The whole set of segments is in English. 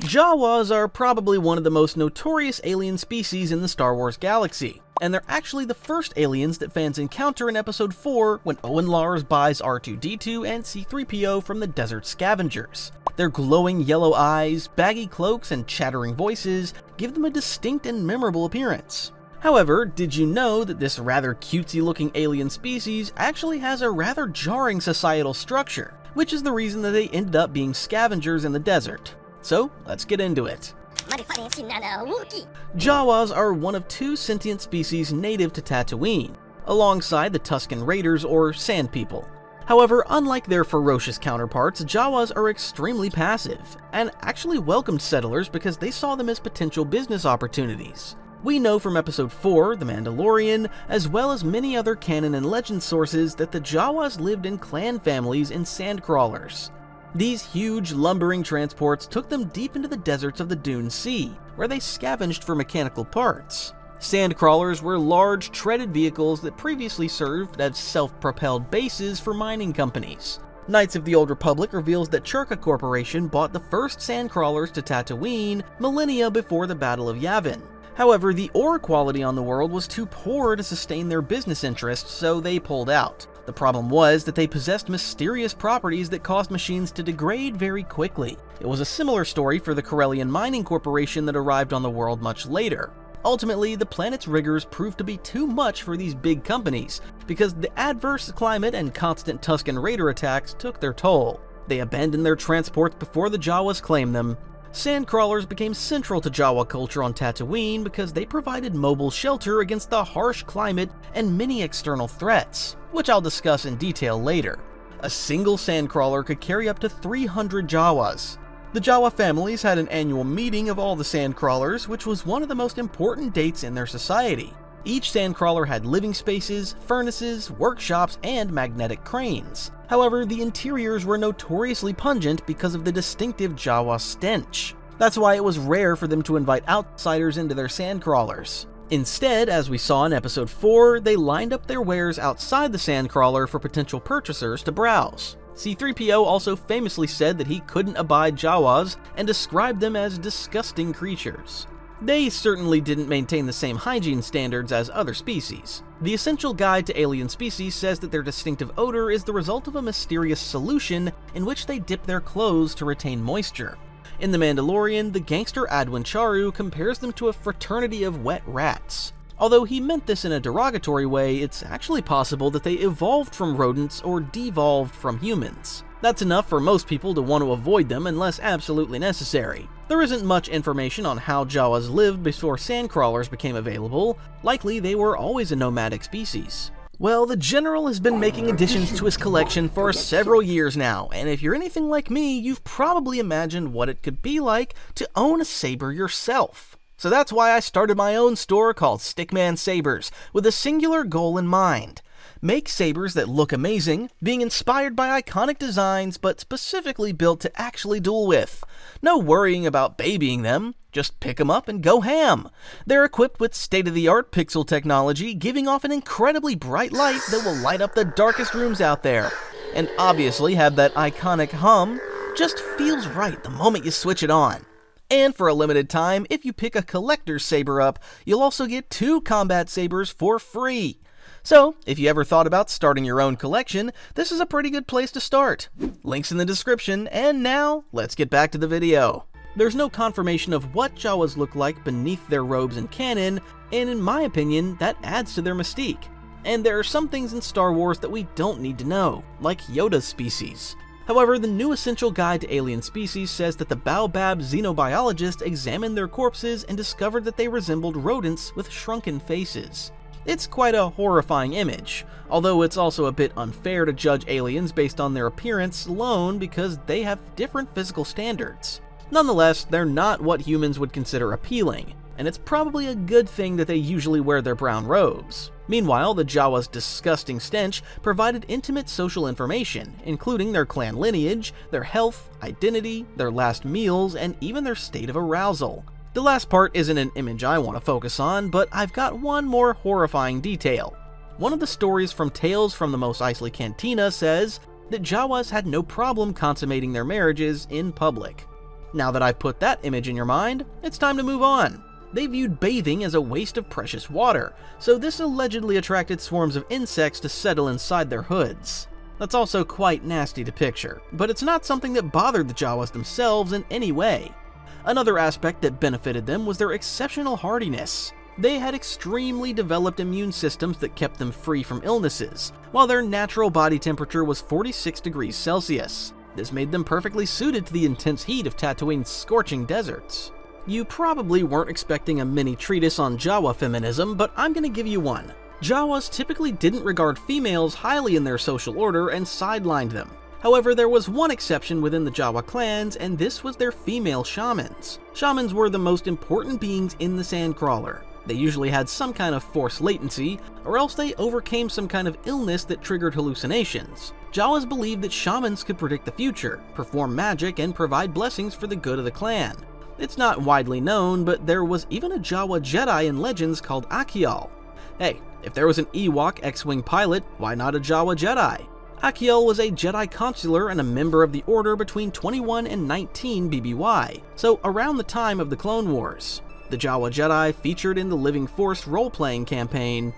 Jawas are probably one of the most notorious alien species in the Star Wars galaxy, and they're actually the first aliens that fans encounter in Episode 4 when Owen Lars buys R2-D2 and C-3PO from the desert scavengers. Their glowing yellow eyes, baggy cloaks, and chattering voices give them a distinct and memorable appearance. However, did you know that this rather cutesy-looking alien species actually has a rather jarring societal structure, which is the reason that they ended up being scavengers in the desert? So, let's get into it. Jawas are one of two sentient species native to Tatooine, alongside the Tusken Raiders or Sand People. However, unlike their ferocious counterparts, Jawas are extremely passive, and actually welcomed settlers because they saw them as potential business opportunities. We know from Episode 4, The Mandalorian, as well as many other canon and legend sources, that the Jawas lived in clan families and sandcrawlers. These huge, lumbering transports took them deep into the deserts of the Dune Sea, where they scavenged for mechanical parts. Sandcrawlers were large, treaded vehicles that previously served as self-propelled bases for mining companies. Knights of the Old Republic reveals that Churka Corporation bought the first sandcrawlers to Tatooine millennia before the Battle of Yavin. However, the ore quality on the world was too poor to sustain their business interests, so they pulled out. The problem was that they possessed mysterious properties that caused machines to degrade very quickly. It was a similar story for the Corellian Mining Corporation that arrived on the world much later. Ultimately, the planet's rigors proved to be too much for these big companies, because the adverse climate and constant Tusken Raider attacks took their toll. They abandoned their transports before the Jawas claimed them. Sandcrawlers became central to Jawa culture on Tatooine because they provided mobile shelter against the harsh climate and many external threats, which I'll discuss in detail later. A single sandcrawler could carry up to 300 Jawas. The Jawa families had an annual meeting of all the sandcrawlers, which was one of the most important dates in their society. Each sandcrawler had living spaces, furnaces, workshops, and magnetic cranes. However, the interiors were notoriously pungent because of the distinctive Jawa stench. That's why it was rare for them to invite outsiders into their sandcrawlers. Instead, as we saw in Episode 4, they lined up their wares outside the sandcrawler for potential purchasers to browse. C-3PO also famously said that he couldn't abide Jawas and described them as disgusting creatures. They certainly didn't maintain the same hygiene standards as other species. The Essential Guide to Alien Species says that their distinctive odor is the result of a mysterious solution in which they dip their clothes to retain moisture. In The Mandalorian, the gangster Adwin Charu compares them to a fraternity of wet rats. Although he meant this in a derogatory way, it's actually possible that they evolved from rodents or devolved from humans. That's enough for most people to want to avoid them unless absolutely necessary. There isn't much information on how Jawas lived before sandcrawlers became available. Likely they were always a nomadic species. Well, the General has been making additions to his collection for several years now, and if you're anything like me, you've probably imagined what it could be like to own a saber yourself. So that's why I started my own store called Stickman Sabers, with a singular goal in mind. Make sabers that look amazing, being inspired by iconic designs, but specifically built to actually duel with. No worrying about babying them, just pick them up and go ham. They're equipped with state-of-the-art pixel technology, giving off an incredibly bright light that will light up the darkest rooms out there. And obviously have that iconic hum, just feels right the moment you switch it on. And for a limited time, if you pick a collector's saber up, you'll also get 2 combat sabers for free. So, if you ever thought about starting your own collection, this is a pretty good place to start. Links in the description, and now, let's get back to the video. There's no confirmation of what Jawas look like beneath their robes in canon, and in my opinion, that adds to their mystique. And there are some things in Star Wars that we don't need to know, like Yoda's species. However, the new Essential Guide to Alien Species says that the Baobab xenobiologist examined their corpses and discovered that they resembled rodents with shrunken faces. It's quite a horrifying image, although it's also a bit unfair to judge aliens based on their appearance alone because they have different physical standards. Nonetheless, they're not what humans would consider appealing, and it's probably a good thing that they usually wear their brown robes. Meanwhile, the Jawas' disgusting stench provided intimate social information, including their clan lineage, their health, identity, their last meals, and even their state of arousal. The last part isn't an image I want to focus on, but I've got one more horrifying detail. One of the stories from Tales from the Mos Eisley Cantina says that Jawas had no problem consummating their marriages in public. Now that I've put that image in your mind, it's time to move on. They viewed bathing as a waste of precious water, so this allegedly attracted swarms of insects to settle inside their hoods. That's also quite nasty to picture, but it's not something that bothered the Jawas themselves in any way. Another aspect that benefited them was their exceptional hardiness. They had extremely developed immune systems that kept them free from illnesses, while their natural body temperature was 46 degrees Celsius. This made them perfectly suited to the intense heat of Tatooine's scorching deserts. You probably weren't expecting a mini treatise on Jawa feminism, but I'm gonna give you one. Jawas typically didn't regard females highly in their social order and sidelined them. However, there was one exception within the Jawa clans, and this was their female shamans. Shamans were the most important beings in the Sandcrawler. They usually had some kind of force latency, or else they overcame some kind of illness that triggered hallucinations. Jawas believed that shamans could predict the future, perform magic, and provide blessings for the good of the clan. It's not widely known, but there was even a Jawa Jedi in Legends called Achiel. Hey, if there was an Ewok X-Wing pilot, why not a Jawa Jedi? Achiel was a Jedi consular and a member of the Order between 21 and 19 BBY, so around the time of the Clone Wars. The Jawa Jedi featured in the Living Force role-playing campaign.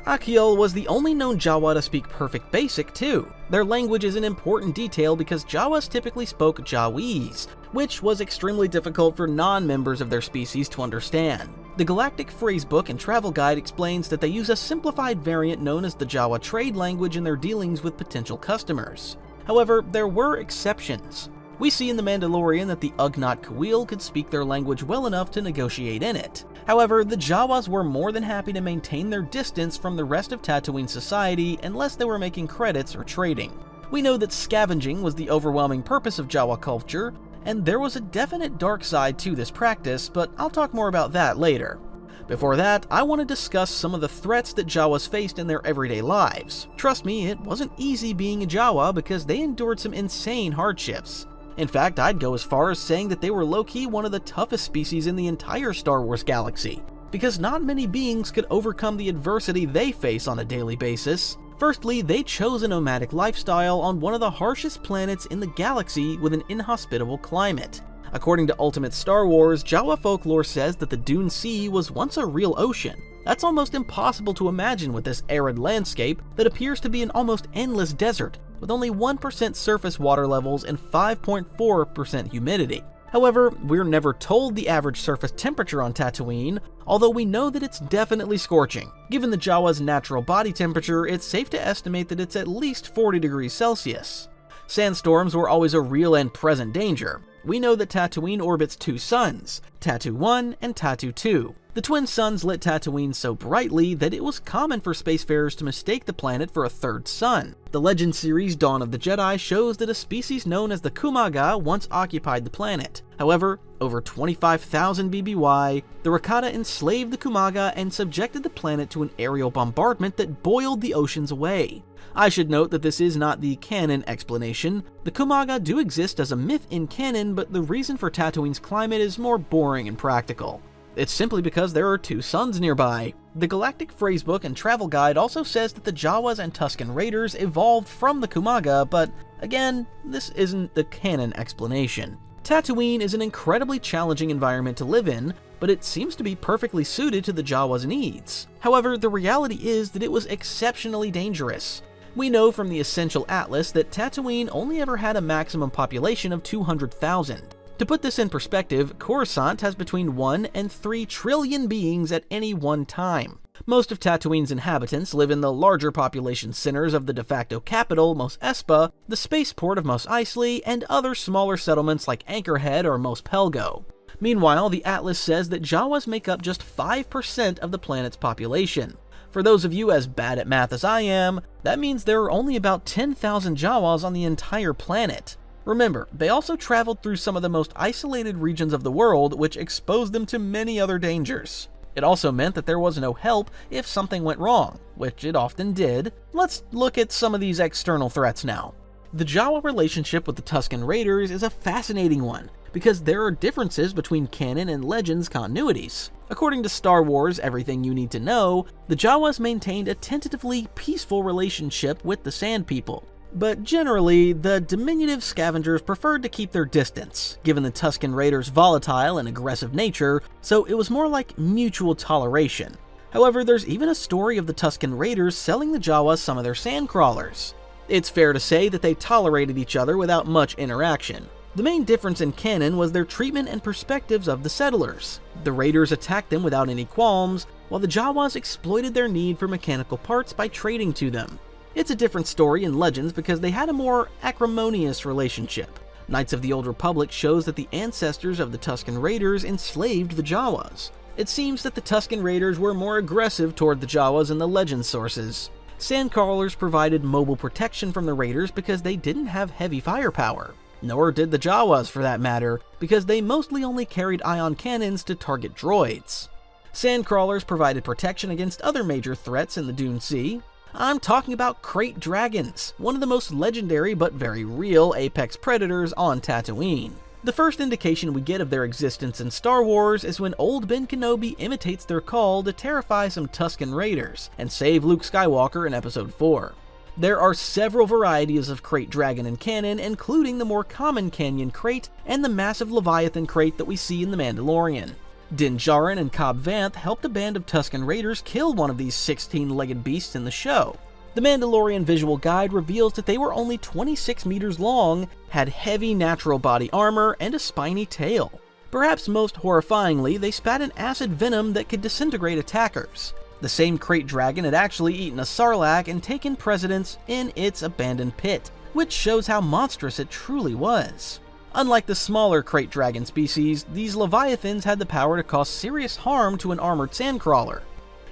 Achiel was the only known Jawa to speak perfect Basic, too. Their language is an important detail because Jawas typically spoke Jawese, which was extremely difficult for non-members of their species to understand. The Galactic Phrasebook and Travel Guide explains that they use a simplified variant known as the Jawa trade language in their dealings with potential customers. However, there were exceptions. We see in The Mandalorian that the Ugnaught Kuiil could speak their language well enough to negotiate in it. However, the Jawas were more than happy to maintain their distance from the rest of Tatooine society unless they were making credits or trading. We know that scavenging was the overwhelming purpose of Jawa culture, and there was a definite dark side to this practice, but I'll talk more about that later. Before that, I want to discuss some of the threats that Jawas faced in their everyday lives. Trust me, it wasn't easy being a Jawa because they endured some insane hardships. In fact, I'd go as far as saying that they were low-key one of the toughest species in the entire Star Wars galaxy, because not many beings could overcome the adversity they face on a daily basis. Firstly, they chose a nomadic lifestyle on one of the harshest planets in the galaxy with an inhospitable climate. According to Ultimate Star Wars, Jawa folklore says that the Dune Sea was once a real ocean. That's almost impossible to imagine with this arid landscape that appears to be an almost endless desert, with only 1% surface water levels and 5.4% humidity. However, we're never told the average surface temperature on Tatooine, although we know that it's definitely scorching. Given the Jawa's natural body temperature, it's safe to estimate that it's at least 40 degrees Celsius. Sandstorms were always a real and present danger. We know that Tatooine orbits two suns, Tatoo 1 and Tatoo 2. The twin suns lit Tatooine so brightly that it was common for spacefarers to mistake the planet for a third sun. The Legend series Dawn of the Jedi shows that a species known as the Kumaga once occupied the planet. However, over 25,000 BBY, the Rakata enslaved the Kumaga and subjected the planet to an aerial bombardment that boiled the oceans away. I should note that this is not the canon explanation. The Kumaga do exist as a myth in canon, but the reason for Tatooine's climate is more boring and practical. It's simply because there are two suns nearby. The Galactic Phrasebook and Travel Guide also says that the Jawas and Tusken Raiders evolved from the Kumaga, but again, this isn't the canon explanation. Tatooine is an incredibly challenging environment to live in, but it seems to be perfectly suited to the Jawas' needs. However, the reality is that it was exceptionally dangerous. We know from the Essential Atlas that Tatooine only ever had a maximum population of 200,000. To put this in perspective, Coruscant has between 1 and 3 trillion beings at any one time. Most of Tatooine's inhabitants live in the larger population centers of the de facto capital, Mos Espa, the spaceport of Mos Eisley, and other smaller settlements like Anchorhead or Mos Pelgo. Meanwhile, the Atlas says that Jawas make up just 5% of the planet's population. For those of you as bad at math as I am, that means there are only about 10,000 Jawas on the entire planet. Remember, they also traveled through some of the most isolated regions of the world, which exposed them to many other dangers. It also meant that there was no help if something went wrong, which it often did. Let's look at some of these external threats now. The Jawa relationship with the Tusken Raiders is a fascinating one, because there are differences between canon and Legends continuities. According to Star Wars Everything You Need to Know, the Jawas maintained a tentatively peaceful relationship with the Sand People. But generally, the diminutive scavengers preferred to keep their distance, given the Tusken Raiders' volatile and aggressive nature, so it was more like mutual toleration. However, there's even a story of the Tusken Raiders selling the Jawas some of their sandcrawlers. It's fair to say that they tolerated each other without much interaction. The main difference in canon was their treatment and perspectives of the settlers. The Raiders attacked them without any qualms, while the Jawas exploited their need for mechanical parts by trading to them. It's a different story in Legends because they had a more acrimonious relationship. Knights of the Old Republic shows that the ancestors of the Tusken Raiders enslaved the Jawas. It seems that the Tusken Raiders were more aggressive toward the Jawas in the Legend sources. Sandcrawlers provided mobile protection from the Raiders because they didn't have heavy firepower. Nor did the Jawas, for that matter, because they mostly only carried ion cannons to target droids. Sandcrawlers provided protection against other major threats in the Dune Sea. I'm talking about krayt dragons, one of the most legendary but very real apex predators on Tatooine. The first indication we get of their existence in Star Wars is when old Ben Kenobi imitates their call to terrify some Tusken Raiders and save Luke Skywalker in Episode 4. There are several varieties of krayt dragon in canon, including the more common Canyon krayt and the massive Leviathan krayt that we see in The Mandalorian. Din Djarin and Cobb Vanth helped a band of Tusken Raiders kill one of these 16-legged beasts in the show. The Mandalorian visual guide reveals that they were only 26 meters long, had heavy natural body armor, and a spiny tail. Perhaps most horrifyingly, they spat an acid venom that could disintegrate attackers. The same krayt dragon had actually eaten a sarlacc and taken precedence in its abandoned pit, which shows how monstrous it truly was. Unlike the smaller krayt dragon species, these leviathans had the power to cause serious harm to an armored sandcrawler.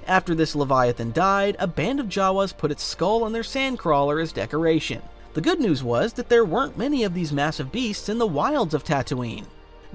After this leviathan died, a band of Jawas put its skull on their sandcrawler as decoration. The good news was that there weren't many of these massive beasts in the wilds of Tatooine.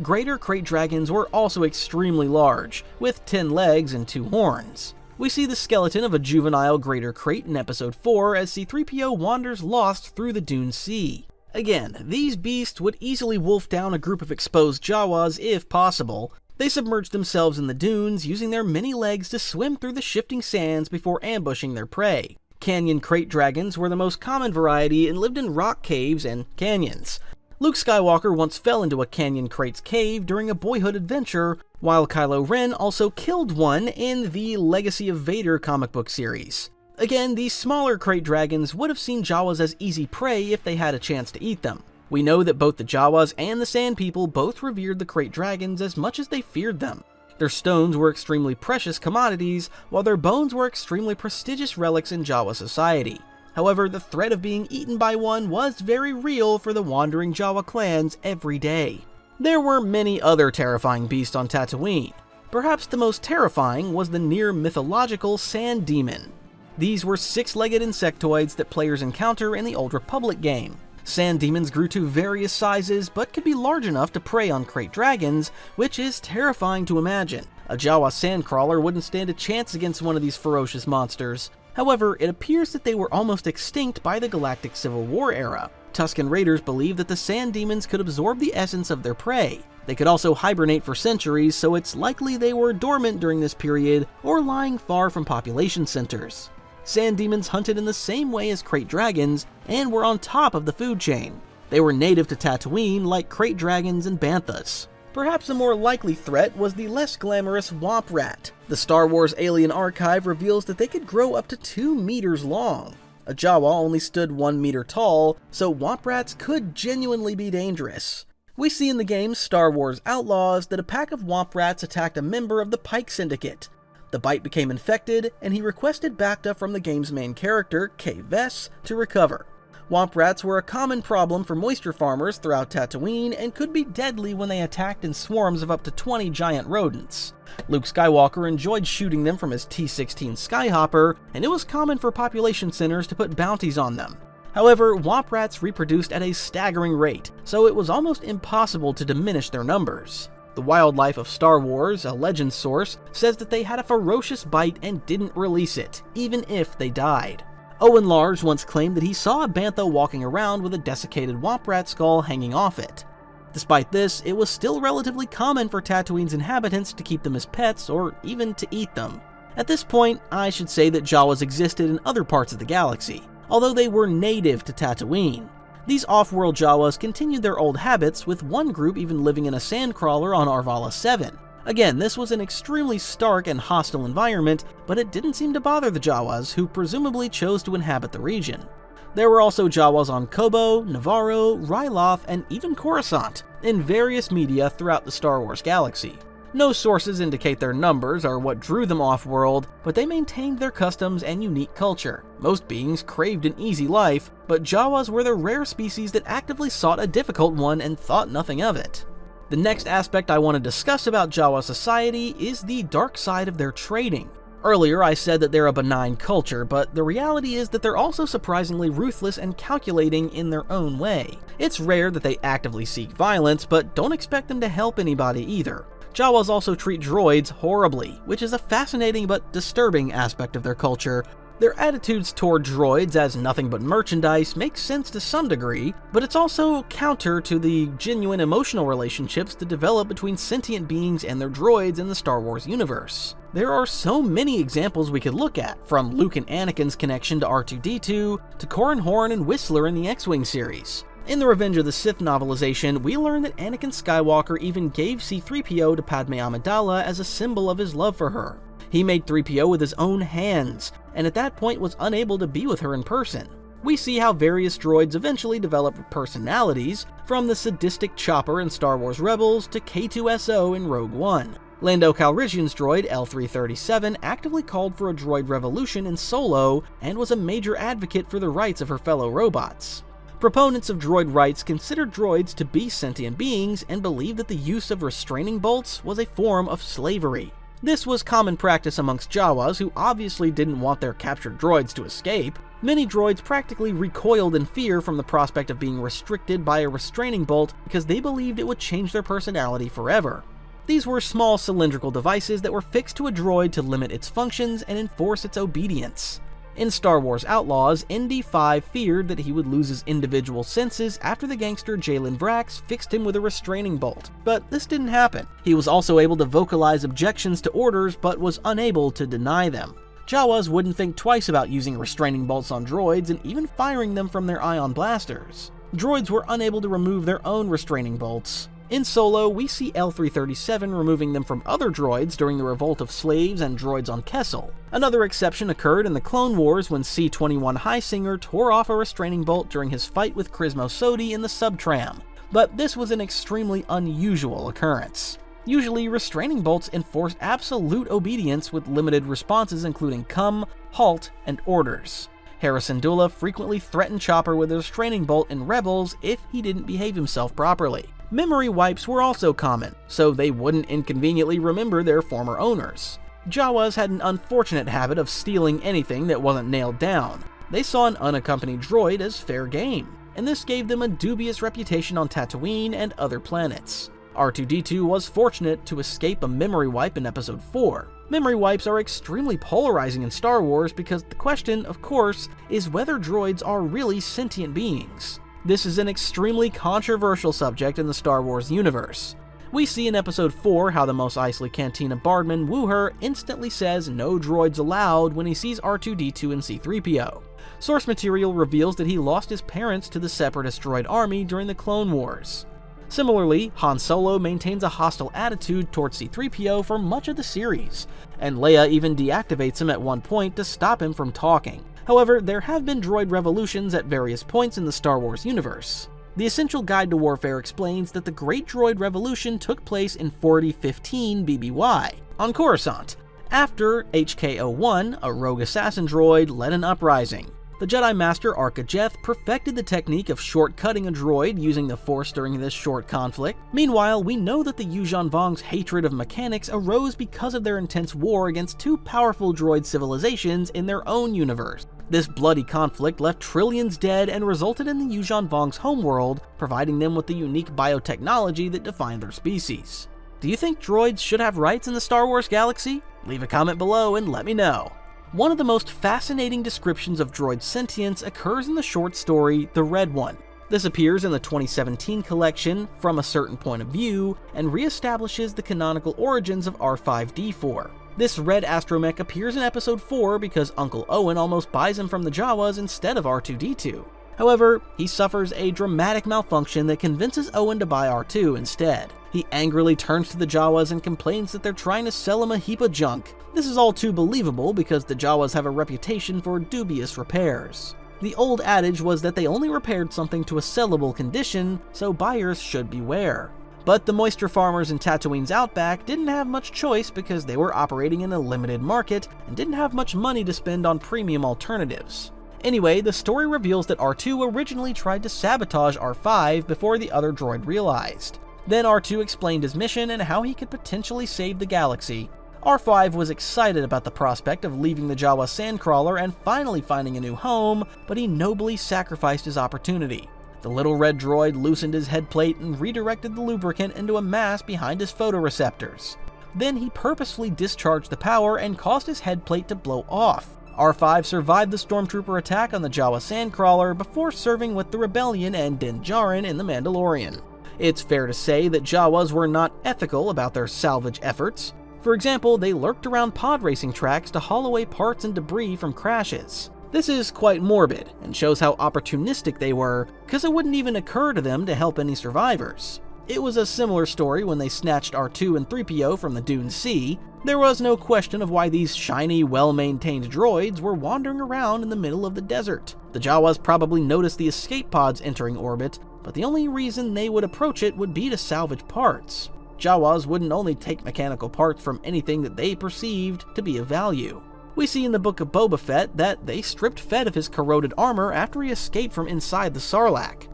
Greater krayt dragons were also extremely large, with 10 legs and 2 horns. We see the skeleton of a juvenile greater krayt in Episode 4 as C-3PO wanders lost through the Dune Sea. Again, these beasts would easily wolf down a group of exposed Jawas if possible. They submerged themselves in the dunes, using their many legs to swim through the shifting sands before ambushing their prey. Canyon krayt dragons were the most common variety and lived in rock caves and canyons. Luke Skywalker once fell into a canyon krayt's cave during a boyhood adventure, while Kylo Ren also killed one in the Legacy of Vader comic book series. Again, these smaller krayt dragons would have seen Jawas as easy prey if they had a chance to eat them. We know that both the Jawas and the Sand People both revered the krayt dragons as much as they feared them. Their stones were extremely precious commodities, while their bones were extremely prestigious relics in Jawa society. However, the threat of being eaten by one was very real for the wandering Jawa clans every day. There were many other terrifying beasts on Tatooine. Perhaps the most terrifying was the near-mythological Sand Demon. These were 6-legged insectoids that players encounter in the Old Republic game. Sand demons grew to various sizes, but could be large enough to prey on krayt dragons, which is terrifying to imagine. A Jawa sandcrawler wouldn't stand a chance against one of these ferocious monsters. However, it appears that they were almost extinct by the Galactic Civil War era. Tusken Raiders believed that the sand demons could absorb the essence of their prey. They could also hibernate for centuries, so it's likely they were dormant during this period or lying far from population centers. Sand demons hunted in the same way as krayt dragons and were on top of the food chain. They were native to Tatooine like krayt dragons and banthas. Perhaps a more likely threat was the less glamorous womp rat. The Star Wars Alien Archive reveals that they could grow up to 2 meters long. A Jawa only stood 1 meter tall, so womp rats could genuinely be dangerous. We see in the game Star Wars Outlaws that a pack of womp rats attacked a member of the Pike Syndicate. The bite became infected, and he requested bacta from the game's main character, Kay Vess, to recover. Womp rats were a common problem for moisture farmers throughout Tatooine and could be deadly when they attacked in swarms of up to 20 giant rodents. Luke Skywalker enjoyed shooting them from his T-16 Skyhopper, and it was common for population centers to put bounties on them. However, womp rats reproduced at a staggering rate, so it was almost impossible to diminish their numbers. The Wildlife of Star Wars, a legend source, says that they had a ferocious bite and didn't release it, even if they died. Owen Lars once claimed that he saw a bantha walking around with a desiccated womp rat skull hanging off it. Despite this, it was still relatively common for Tatooine's inhabitants to keep them as pets or even to eat them. At this point, I should say that Jawas existed in other parts of the galaxy. although they were native to Tatooine. These off-world Jawas continued their old habits, with one group even living in a sandcrawler on Arvala 7. Again, this was an extremely stark and hostile environment, but it didn't seem to bother the Jawas, who presumably chose to inhabit the region. There were also Jawas on Kobo, Navarro, Ryloth, and even Coruscant, in various media throughout the Star Wars galaxy. No sources indicate their numbers or what drew them off-world, but they maintained their customs and unique culture. Most beings craved an easy life, but Jawas were the rare species that actively sought a difficult one and thought nothing of it. The next aspect I want to discuss about Jawa society is the dark side of their trading. Earlier I said that they're a benign culture, but the reality is that they're also surprisingly ruthless and calculating in their own way. It's rare that they actively seek violence, but don't expect them to help anybody either. Jawas also treat droids horribly, which is a fascinating but disturbing aspect of their culture. Their attitudes toward droids as nothing but merchandise makes sense to some degree, but it's also counter to the genuine emotional relationships that develop between sentient beings and their droids in the Star Wars universe. There are so many examples we could look at, from Luke and Anakin's connection to R2-D2, to Corran Horn and Whistler in the X-Wing series. In the Revenge of the Sith novelization, we learn that Anakin Skywalker even gave C-3PO to Padme Amidala as a symbol of his love for her. He made 3PO with his own hands, and at that point was unable to be with her in person. We see how various droids eventually develop personalities, from the sadistic Chopper in Star Wars Rebels to K2SO in Rogue One. Lando Calrissian's droid L337 actively called for a droid revolution in Solo and was a major advocate for the rights of her fellow robots. Proponents of droid rights consider droids to be sentient beings and believe that the use of restraining bolts was a form of slavery. This was common practice amongst Jawas, who obviously didn't want their captured droids to escape. Many droids practically recoiled in fear from the prospect of being restricted by a restraining bolt because they believed it would change their personality forever. These were small cylindrical devices that were fixed to a droid to limit its functions and enforce its obedience. In Star Wars Outlaws, ND5 feared that he would lose his individual senses after the gangster Jalen Vrax fixed him with a restraining bolt, but this didn't happen. He was also able to vocalize objections to orders, but was unable to deny them. Jawas wouldn't think twice about using restraining bolts on droids and even firing them from their ion blasters. Droids were unable to remove their own restraining bolts. In Solo, we see L337 removing them from other droids during the revolt of slaves and droids on Kessel. Another exception occurred in the Clone Wars when C-21 Highsinger tore off a restraining bolt during his fight with Crismo Sodi in the Subtram, but this was an extremely unusual occurrence. Usually, restraining bolts enforced absolute obedience with limited responses including come, halt, and orders. Hera Syndulla frequently threatened Chopper with a restraining bolt in Rebels if he didn't behave himself properly. Memory wipes were also common, so they wouldn't inconveniently remember their former owners. Jawas had an unfortunate habit of stealing anything that wasn't nailed down. They saw an unaccompanied droid as fair game, and this gave them a dubious reputation on Tatooine and other planets. R2-D2 was fortunate to escape a memory wipe in Episode 4. Memory wipes are extremely polarizing in Star Wars because the question, of course, is whether droids are really sentient beings. This is an extremely controversial subject in the Star Wars universe. We see in Episode 4 how the Mos Eisley Cantina Bardman Wooher instantly says no droids allowed when he sees R2-D2 and C-3PO. Source material reveals that he lost his parents to the Separatist droid army during the Clone Wars. Similarly, Han Solo maintains a hostile attitude towards C-3PO for much of the series, and Leia even deactivates him at one point to stop him from talking. However, there have been droid revolutions at various points in the Star Wars universe. The Essential Guide to Warfare explains that the Great Droid Revolution took place in 4015 BBY, on Coruscant, after HK-01, a rogue assassin droid, led an uprising. The Jedi Master Arca-Jeth perfected the technique of shortcutting a droid using the Force during this short conflict. Meanwhile, we know that the Yuuzhan Vong's hatred of mechanics arose because of their intense war against two powerful droid civilizations in their own universe. This bloody conflict left trillions dead and resulted in the Yuuzhan Vong's homeworld, providing them with the unique biotechnology that defined their species. Do you think droids should have rights in the Star Wars galaxy? Leave a comment below and let me know. One of the most fascinating descriptions of droid sentience occurs in the short story The Red One. This appears in the 2017 collection From a Certain Point of View and reestablishes the canonical origins of R5-D4. This red astromech appears in episode 4 because Uncle Owen almost buys him from the Jawas instead of R2-D2. However, he suffers a dramatic malfunction that convinces Owen to buy R2 instead. He angrily turns to the Jawas and complains that they're trying to sell him a heap of junk. This is all too believable because the Jawas have a reputation for dubious repairs. The old adage was that they only repaired something to a sellable condition, so buyers should beware. But the moisture farmers in Tatooine's outback didn't have much choice because they were operating in a limited market and didn't have much money to spend on premium alternatives. Anyway, the story reveals that R2 originally tried to sabotage R5 before the other droid realized. Then R2 explained his mission and how he could potentially save the galaxy. R5 was excited about the prospect of leaving the Jawa sandcrawler and finally finding a new home, but he nobly sacrificed his opportunity. The little red droid loosened his head plate and redirected the lubricant into a mass behind his photoreceptors. Then he purposefully discharged the power and caused his head plate to blow off. R5 survived the stormtrooper attack on the Jawa sandcrawler before serving with the Rebellion and Din Djarin in The Mandalorian. It's fair to say that Jawas were not ethical about their salvage efforts. For example, they lurked around pod racing tracks to haul away parts and debris from crashes. This is quite morbid, and shows how opportunistic they were, because it wouldn't even occur to them to help any survivors. It was a similar story when they snatched R2 and 3PO from the Dune Sea. There was no question of why these shiny, well-maintained droids were wandering around in the middle of the desert. The Jawas probably noticed the escape pods entering orbit, but the only reason they would approach it would be to salvage parts. Jawas wouldn't only take mechanical parts from anything that they perceived to be of value. We see in the Book of Boba Fett that they stripped Fett of his corroded armor after he escaped from inside the Sarlacc.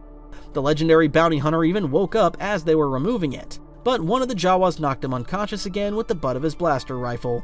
The legendary bounty hunter even woke up as they were removing it, but one of the Jawas knocked him unconscious again with the butt of his blaster rifle.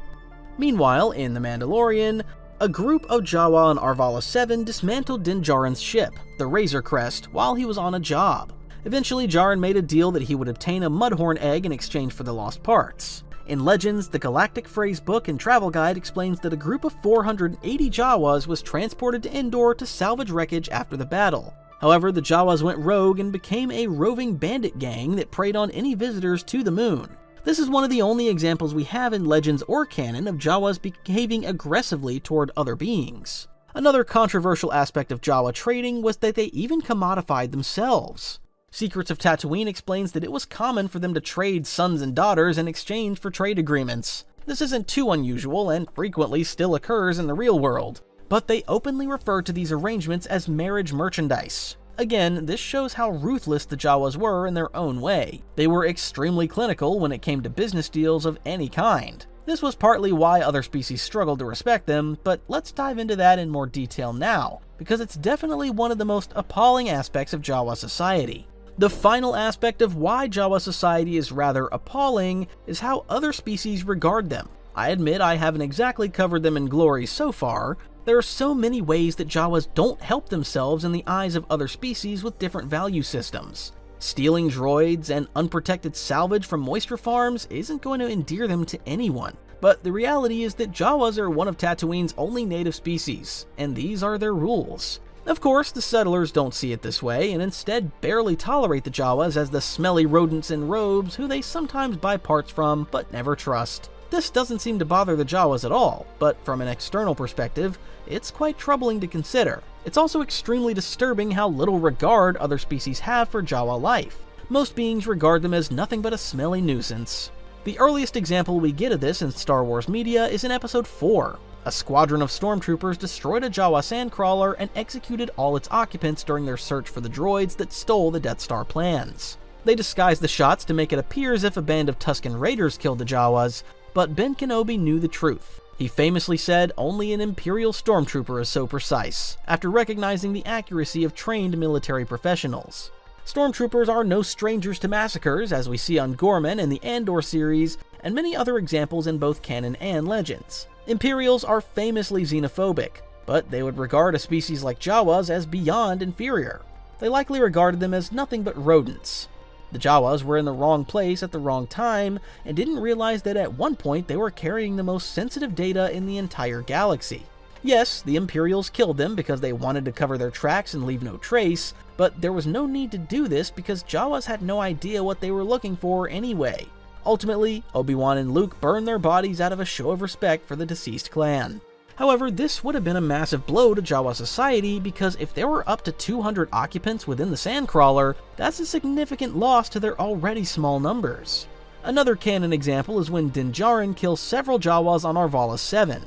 Meanwhile, in The Mandalorian, a group of Jawa on Arvala 7 dismantled Din Djarin's ship, the Razor Crest, while he was on a job. Eventually, Djarin made a deal that he would obtain a Mudhorn egg in exchange for the lost parts. In Legends, the Galactic Phrase book and travel guide explains that a group of 480 Jawas was transported to Endor to salvage wreckage after the battle. However, the Jawas went rogue and became a roving bandit gang that preyed on any visitors to the moon. This is one of the only examples we have in Legends or canon of Jawas behaving aggressively toward other beings. Another controversial aspect of Jawa trading was that they even commodified themselves. Secrets of Tatooine explains that it was common for them to trade sons and daughters in exchange for trade agreements. This isn't too unusual and frequently still occurs in the real world, but they openly refer to these arrangements as marriage merchandise. Again, this shows how ruthless the Jawas were in their own way. They were extremely clinical when it came to business deals of any kind. This was partly why other species struggled to respect them, but let's dive into that in more detail now, because it's definitely one of the most appalling aspects of Jawa society. The final aspect of why Jawa society is rather appalling is how other species regard them. I admit I haven't exactly covered them in glory so far. There are so many ways that Jawas don't help themselves in the eyes of other species with different value systems. Stealing droids and unprotected salvage from moisture farms isn't going to endear them to anyone. But the reality is that Jawas are one of Tatooine's only native species, and these are their rules. Of course, the settlers don't see it this way, and instead barely tolerate the Jawas as the smelly rodents in robes who they sometimes buy parts from, but never trust. This doesn't seem to bother the Jawas at all, but from an external perspective, it's quite troubling to consider. It's also extremely disturbing how little regard other species have for Jawa life. Most beings regard them as nothing but a smelly nuisance. The earliest example we get of this in Star Wars media is in Episode 4. A squadron of stormtroopers destroyed a Jawa sandcrawler and executed all its occupants during their search for the droids that stole the Death Star plans. They disguised the shots to make it appear as if a band of Tusken Raiders killed the Jawas, but Ben Kenobi knew the truth. He famously said only an Imperial stormtrooper is so precise, after recognizing the accuracy of trained military professionals. Stormtroopers are no strangers to massacres, as we see on Gorman in the Andor series, and many other examples in both canon and Legends. Imperials are famously xenophobic, but they would regard a species like Jawas as beyond inferior. They likely regarded them as nothing but rodents. The Jawas were in the wrong place at the wrong time, and didn't realize that at one point they were carrying the most sensitive data in the entire galaxy. Yes, the Imperials killed them because they wanted to cover their tracks and leave no trace, but there was no need to do this because Jawas had no idea what they were looking for anyway. Ultimately, Obi-Wan and Luke burn their bodies out of a show of respect for the deceased clan. However, this would have been a massive blow to Jawa society because if there were up to 200 occupants within the Sandcrawler, that's a significant loss to their already small numbers. Another canon example is when Din Djarin kills several Jawas on Arvala 7.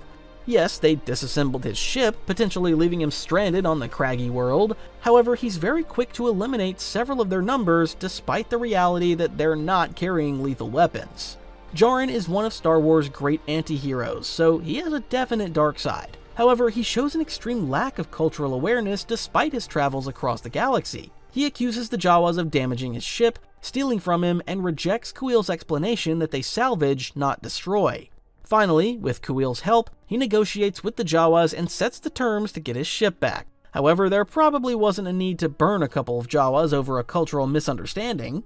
Yes, they disassembled his ship, potentially leaving him stranded on the craggy world. However, he's very quick to eliminate several of their numbers despite the reality that they're not carrying lethal weapons. Djarin is one of Star Wars' great anti-heroes, so he has a definite dark side. However, he shows an extreme lack of cultural awareness despite his travels across the galaxy. He accuses the Jawas of damaging his ship, stealing from him, and rejects Kuil's explanation that they salvage, not destroy. Finally, with Kuil's help, he negotiates with the Jawas and sets the terms to get his ship back. However, there probably wasn't a need to burn a couple of Jawas over a cultural misunderstanding.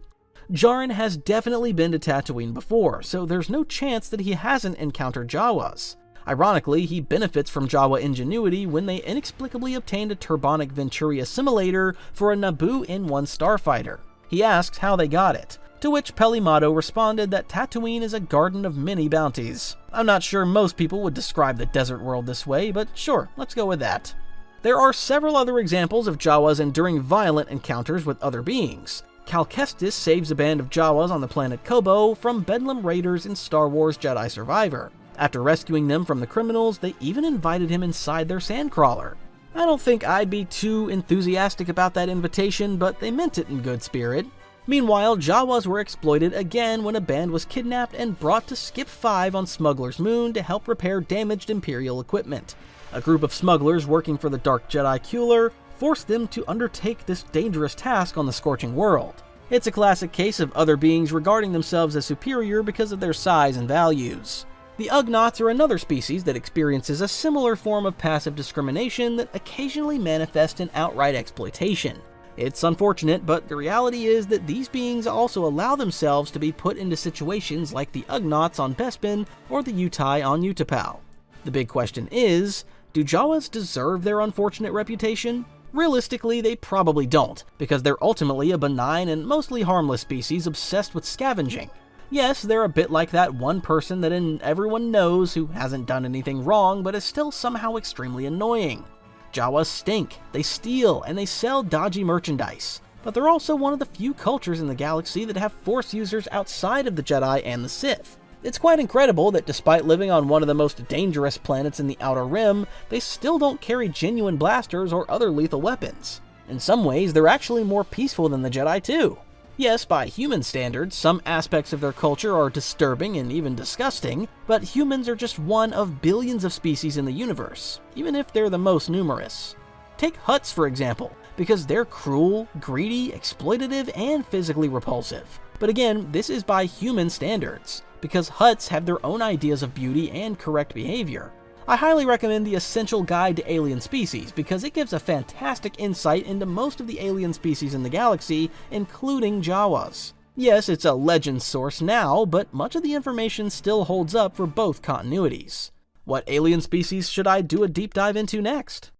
Djarin has definitely been to Tatooine before, so there's no chance that he hasn't encountered Jawas. Ironically, he benefits from Jawa ingenuity when they inexplicably obtained a Turbonic Venturi assimilator for a Naboo N1 starfighter. He asks how they got it, to which Pelimato responded that Tatooine is a garden of many bounties. I'm not sure most people would describe the desert world this way, but sure, let's go with that. There are several other examples of Jawas enduring violent encounters with other beings. Cal Kestis saves a band of Jawas on the planet Kobo from Bedlam raiders in Star Wars Jedi Survivor. After rescuing them from the criminals, they even invited him inside their sandcrawler. I don't think I'd be too enthusiastic about that invitation, but they meant it in good spirit. Meanwhile, Jawas were exploited again when a band was kidnapped and brought to Skip 5 on Smuggler's Moon to help repair damaged Imperial equipment. A group of smugglers working for the Dark Jedi Kueller forced them to undertake this dangerous task on the Scorching World. It's a classic case of other beings regarding themselves as superior because of their size and values. The Ugnaughts are another species that experiences a similar form of passive discrimination that occasionally manifests in outright exploitation. It's unfortunate, but the reality is that these beings also allow themselves to be put into situations like the Ugnaughts on Bespin or the Yutai on Utapau. The big question is, do Jawas deserve their unfortunate reputation? Realistically, they probably don't, because they're ultimately a benign and mostly harmless species obsessed with scavenging. Yes, they're a bit like that one person that everyone knows who hasn't done anything wrong but is still somehow extremely annoying. Jawas stink, they steal, and they sell dodgy merchandise. But they're also one of the few cultures in the galaxy that have Force users outside of the Jedi and the Sith. It's quite incredible that despite living on one of the most dangerous planets in the Outer Rim, they still don't carry genuine blasters or other lethal weapons. In some ways, they're actually more peaceful than the Jedi too. Yes, by human standards, some aspects of their culture are disturbing and even disgusting, but humans are just one of billions of species in the universe, even if they're the most numerous. Take Hutts, for example, because they're cruel, greedy, exploitative, and physically repulsive. But again, this is by human standards, because Hutts have their own ideas of beauty and correct behavior. I highly recommend the Essential Guide to Alien Species because it gives a fantastic insight into most of the alien species in the galaxy, including Jawas. Yes, it's a legend source now, but much of the information still holds up for both continuities. What alien species should I do a deep dive into next?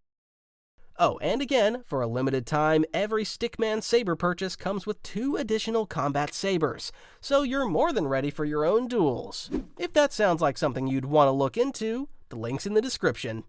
Oh, and again, for a limited time, every Stickman Saber purchase comes with 2 additional combat sabers, so you're more than ready for your own duels. If that sounds like something you'd want to look into, the link's in the description.